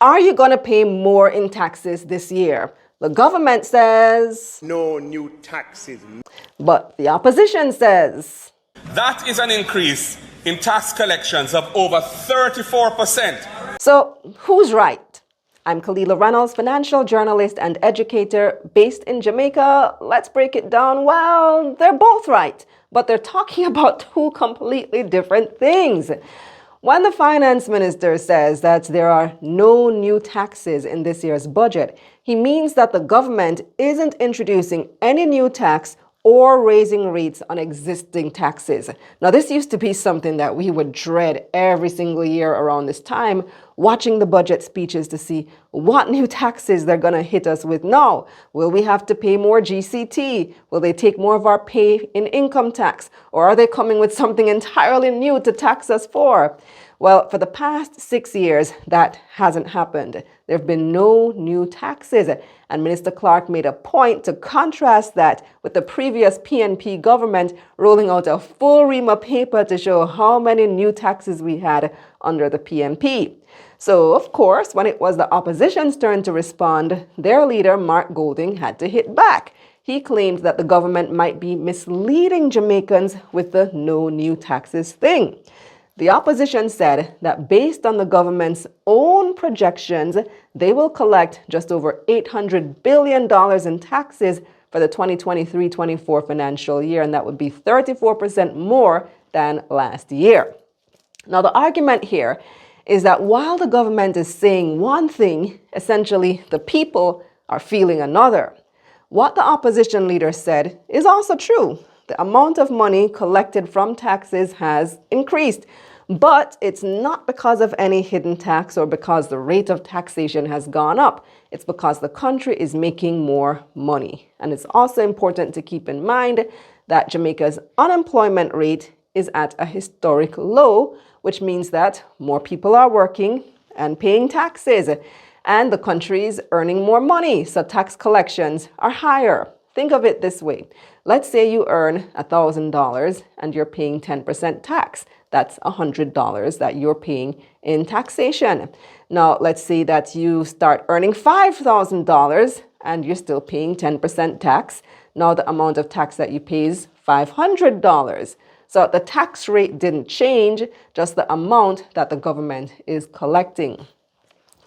Are you going to pay more in taxes this year? The government says no new taxes. But the opposition says that is an increase in tax collections of over 34%. So who's right? I'm Kalila Reynolds, financial journalist and educator based in Jamaica. Let's break it down. Well, they're both right, but they're talking about two completely different things. When the finance minister says that there are no new taxes in this year's budget, he means that the government isn't introducing any new tax or raising rates on existing taxes. Now, this used to be something that we would dread every single year around this time, watching the budget speeches to see what new taxes they're going to hit us with now. Will we have to pay more GCT? Will they take more of our pay in income tax? Or are they coming with something entirely new to tax us for? Well, for the past 6 years, that hasn't happened. There have been no new taxes. And Minister Clarke made a point to contrast that with the previous PNP government rolling out a full ream of paper to show how many new taxes we had under the PNP. So, of course, when it was the opposition's turn to respond, their leader, Mark Golding, had to hit back. He claimed that the government might be misleading Jamaicans with the no new taxes thing. The opposition said that based on the government's own projections, they will collect just over $800 billion in taxes for the 2023-24 financial year, and that would be 34% more than last year. Now, the argument here is that while the government is saying one thing, essentially the people are feeling another. What the opposition leader said is also true. The amount of money collected from taxes has increased, but it's not because of any hidden tax or because the rate of taxation has gone up. It's because the country is making more money. And it's also important to keep in mind that Jamaica's unemployment rate is at a historic low, which means that more people are working and paying taxes, and the country is earning more money, so tax collections are higher. Think of it this way. Let's say you earn $1,000 and you're paying 10% tax. That's $100 that you're paying in taxation. Now, let's say that you start earning $5,000 and you're still paying 10% tax. Now, the amount of tax that you pay is $500. So the tax rate didn't change, just the amount that the government is collecting.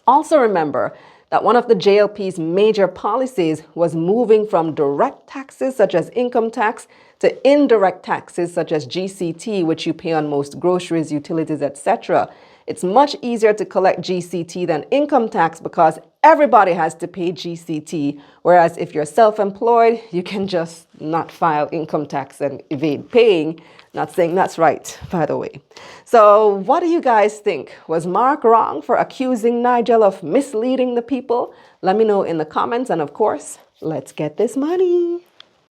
Also remember that one of the JLP's major policies was moving from direct taxes such as income tax to indirect taxes such as GCT, which you pay on most groceries, utilities, etc. It's much easier to collect GCT than income tax because everybody has to pay GCT, whereas if you're self-employed, you can just not file income tax and evade paying. Not saying that's right, by the way. So what do you guys think? Was Mark wrong for accusing Nigel of misleading the people? Let me know in the comments, and of course, let's get this money.